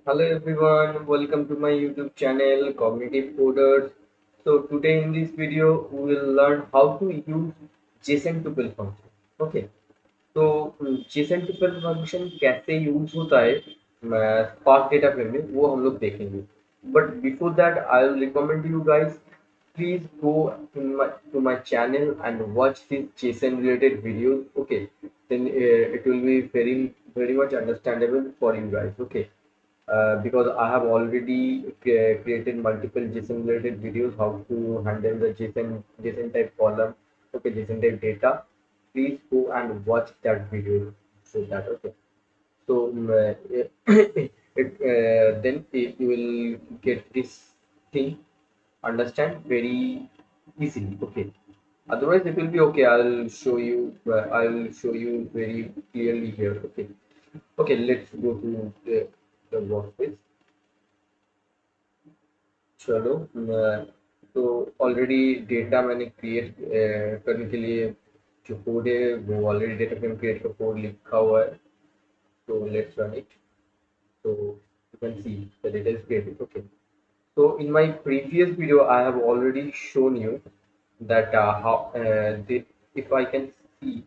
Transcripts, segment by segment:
Hello everyone, welcome to my YouTube channel Cognitive Coders. So today in this video we will learn how to use JSON tuple function. Okay, तो JSON tuple function कैसे use होता है spark data frame में वो हम लोग देखेंगे. But before that I will recommend you guys please go to my channel and watch these JSON related videos. Okay, then it will be very much understandable for you guys. Okay, because I have already created multiple JSON related videos how to handle the JSON type column, okay, JSON type data. Please go and watch that video. So that okay. So then you will get this thing understand very easily. Okay. Otherwise it will be okay. I'll show you very clearly here. Okay. Okay. Let's go to the workspace. चलो तो already data मैंने create करने के लिए जो code है वो already data frame create का कोड लिखा हुआ है. तो let's run it. So you can see the data is created. Okay. So in my previous video, I have already shown you that if I can see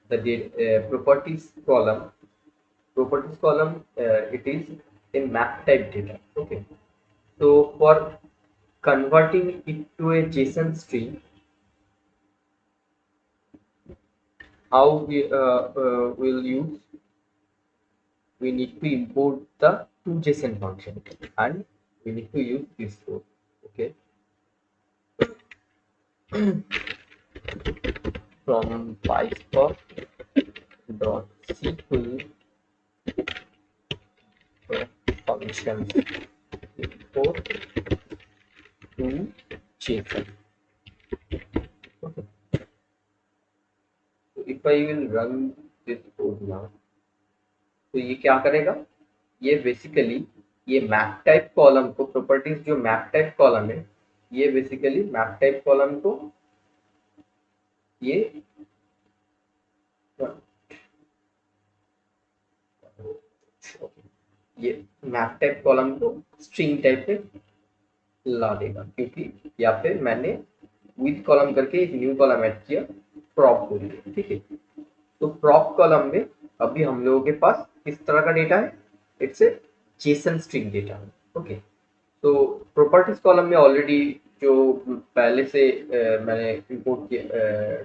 the data, properties column, it is in map type data. Okay. So for converting it to a JSON string, how will use we need to import the toJSON function and we need to use this code. Okay, from PySpark dot SQL functions import to JSON. Okay. So if I will run this code now, तो ये क्या करेगा? ये basically ये map type column को properties जो map type column है ये बेसिकली मैप टाइप कॉलम को ये ये मैप टाइप कॉलम को स्ट्रिंग टाइप में ला देगा क्योंकि यहाँ पे मैंने विथ कॉलम करके एक न्यू कॉलम ऐड किया प्रॉप को लिए. ठीक है, तो प्रॉप कॉलम में अभी हम लोगों के पास किस तरह का डेटा है? It's a Jason string data. Okay, तो प्रॉपर्टीज कॉलम में ऑलरेडी जो पहले से मैंने इंपोर्ट किया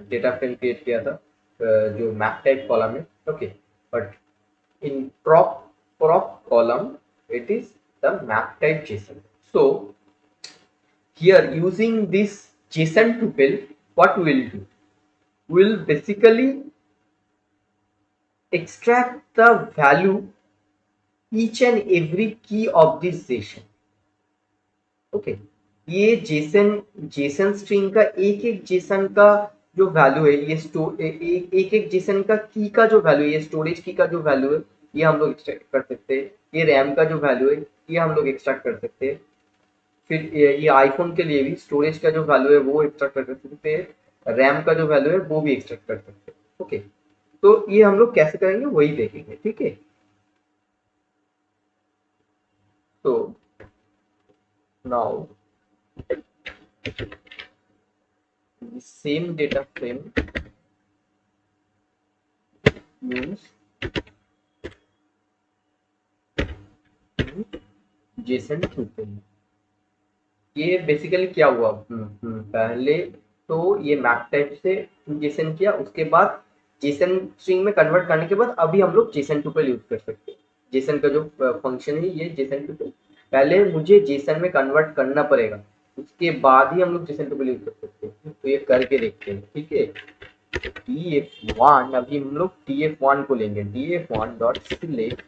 डेटा फ्रेम क्रिएट किया था जो मैप टाइप कॉलम है. Okay, but in prop column it is the map type JSON. So here using this JSON tuple, what we will do? We will basically extract the value each and every key of this JSON. Okay, ये Jason string का एक एक Jason का जो value है ये एक एक जेसन का की का जो वैल्यू है ये स्टोरेज की का जो वैल्यू है ये हम लोग एक्सट्रैक्ट कर सकते हैं. ये रैम का जो वैल्यू है ये हम लोग एक्सट्रैक्ट कर सकते हैं. फिर ये आईफोन के लिए भी स्टोरेज का जो वैल्यू है वो एक्सट्रैक्ट कर सकते हैं, रैम का जो वैल्यू है वो भी एक्सट्रैक्ट कर सकते हैं. ओके, तो ये हम लोग कैसे करेंगे वही देखेंगे. ठीक है, तो now the same data frame use JSON tuple. ये बेसिकली क्या हुआ? पहले तो ये मैप टाइप से जेसन किया, उसके बाद जेसन स्ट्रिंग में कन्वर्ट करने के बाद अभी हम लोग जेसन टुपल यूज कर सकते हैं. जेसन का जो फंक्शन है ये जेसन टुपल, पहले मुझे जेसन में कन्वर्ट करना पड़ेगा, उसके बाद ही हम लोग जेसन टुपल यूज कर सकते हैं. तो ये करके देखते हैं. ठीक है, tf1 अभी हम लोग tf1 को लेंगे. tf1 dot select.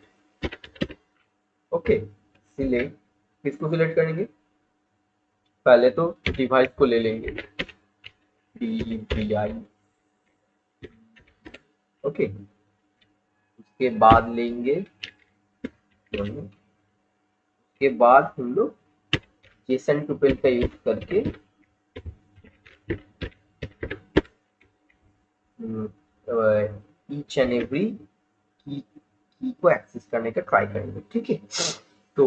Okay, select किसको सिलेक्ट करेंगे? पहले तो डिवाइस को ले लेंगे DVI. ओके, उसके बाद लेंगे उसके बाद हम लोग जेसन टुपल का यूज करके ईच एंड एवरी की को एक्सेस करने का ट्राई करेंगे. ठीक है, तो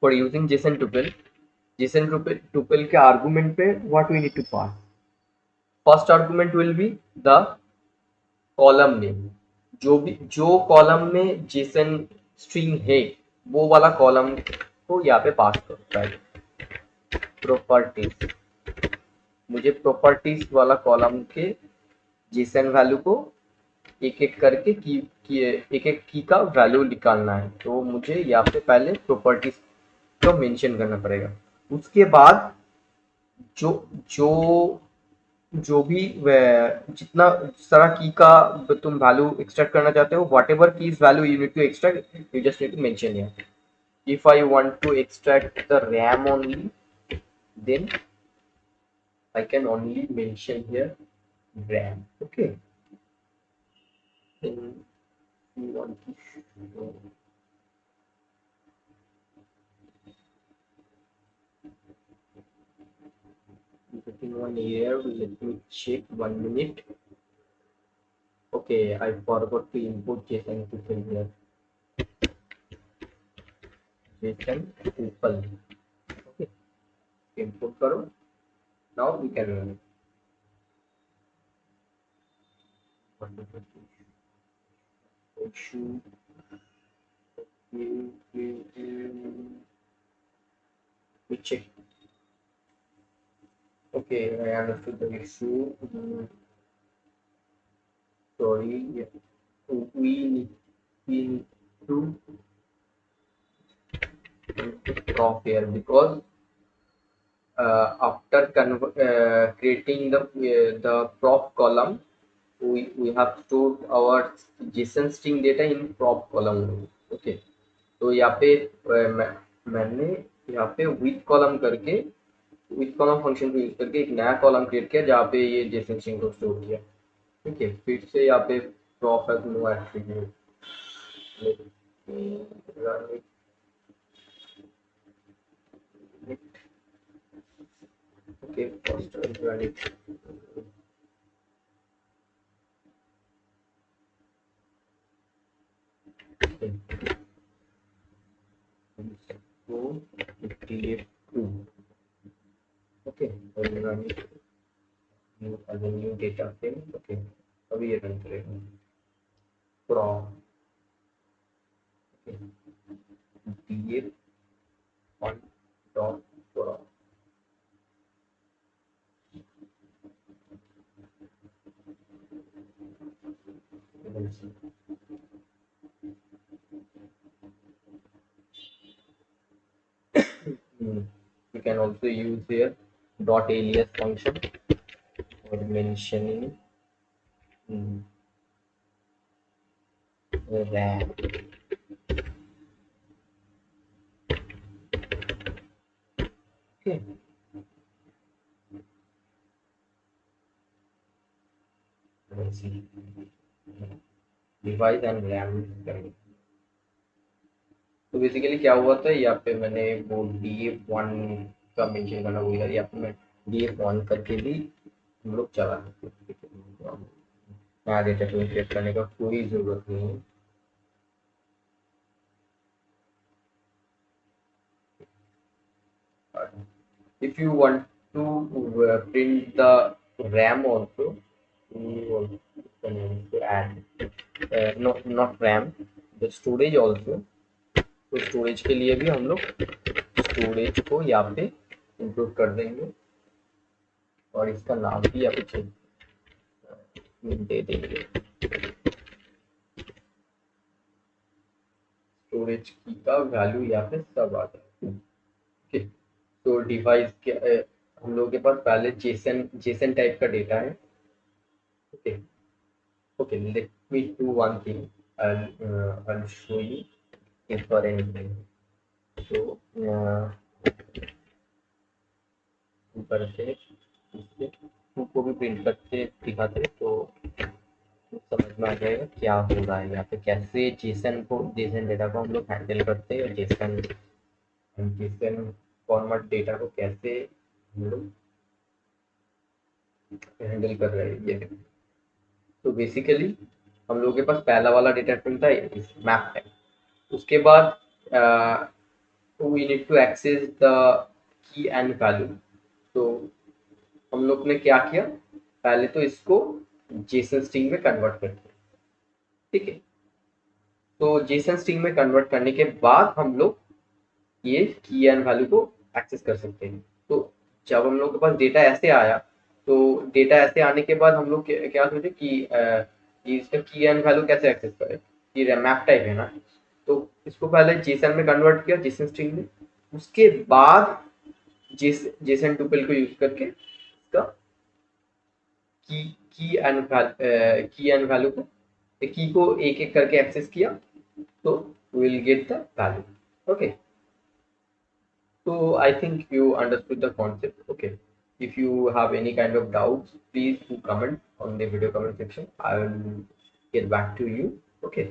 फॉर यूजिंग जेसन टुपल के आर्गुमेंट पे what we need to pass, first argument will be the column name, जो कॉलम में जेसन स्ट्रिंग है वो वाला कॉलम को यहाँ पे पास करता है। प्रॉपर्टीज, मुझे प्रॉपर्टीज वाला कॉलम के जेसन वैल्यू को एक एक करके एक एक की का वैल्यू निकालना है, तो मुझे यहाँ पे पहले प्रॉपर्टीज को मेंशन करना पड़ेगा। उसके बाद जो जो जो भी जितना सारा की का तुम वैल्यू एक्सट्रैक्ट करना चाहते हो, whatever keys value you need to extract, you just need to mention here. If I want to extract the RAM only, then I can only mention here RAM. Okay. Then we want to show putting one here. Let me check 1 minute. Okay, I forgot to input JSON tuple here. JSON tuple. Okay, input karo. Now we can run it. Issue. We check. Okay, I understood the issue. Sorry, yeah. We need to prop here because after creating the prop column, we have stored our JSON string data in prop column. Okay, तो यहाँ पे मैंने यहाँ पे with column function को use करके एक नया कॉलम क्रिएट किया जहाँ पे ये JSON string को स्टोर किया। ठीक है, फिर से यहाँ पे prop has no attribute। Run it. Okay, first I'll run it. Okay. Go df2. Okay, I'll run it as a new data frame. Okay, अभी ये रन करेगा prop df1 dot prop। You can also use here dot alias function for mentioning RAM. Okay. Let's see. Device and RAM करेंगे। तो basically क्या हुआ था, यहाँ पे मैंने वो df1 का मेंशन करना भूल गया, यहाँ पे मैं df1 करके भी हम लोग चला सकते हैं। यहाँ डेटा फ्रेम क्रिएट करने का कोई जरूरत नहीं है। If you want to print the RAM also, you can add not RAM, the storage also। तो स्टोरेज के लिए भी हम लोग स्टोरेज को यहाँ पे इंक्लूड कर देंगे और इसका नाम भी यहाँ पे दे देंगे। स्टोरेज की का वैल्यू यहाँ पे सब आ जाएगा। ओके, तो डिवाइस के हम लोगों के पास पहले जेसन टाइप का डेटा है। Okay okay, let me do one thing, I'll show you if for anything। तो ऊपर से इससे टू को भी प्रिंट करके दिखाते तो समझ में आ जाएगा क्या हो रहा है यहाँ पे, कैसे जेसन डेटा को हम लोग हैंडल करते हैं, जेसन फॉर्मेट डेटा को कैसे हम लोग हैंडल कर रहे हैं ये। तो बेसिकली हम लोगों के पास पहला वाला डेटा फ्रेम था मैप है। उसके बाद uh, we need to access the key and value. तो हम लोग ने क्या किया, पहले तो इसको जेसन स्ट्रिंग में कन्वर्ट करते हैं, ठीक है। तो जेसन स्ट्रिंग में कन्वर्ट करने के बाद हम लोग ये की एंड वैल्यू को एक्सेस कर सकते हैं। तो जब हम लोग के पास डेटा ऐसे आया, तो डेटा ऐसे आने के बाद हम लोग क्या सोचे कि इसका की एंड वैल्यू कैसे एक्सेस करें, ये मैप टाइप है ना। तो इसको पहले जेसन में कन्वर्ट किया, जेसन स्ट्रिंग में। उसके बाद जेसन टुपल को यूज करके इसका की की एंड वैल्यू को, की को एक एक करके एक्सेस किया, तो will get the value. Okay, so I think you understood the concept. Okay, if you have any kind of doubts, please do comment on the video comment section. I will get back to you. Okay,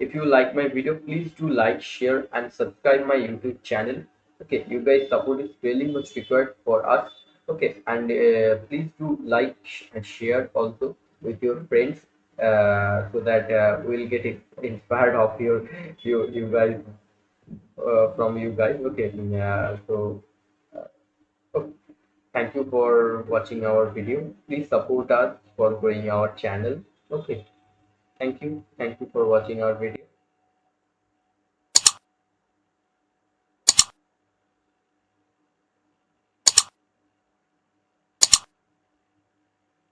if you like my video, please do like, share, and subscribe my YouTube channel. Okay, you guys support is really much required for us. Okay, and please do like and share also with your friends, so that we'll get inspired of you guys, from you guys. Okay, yeah. So okay, thank you for watching our video. Please support us for growing our channel. Okay, thank you for watching our video.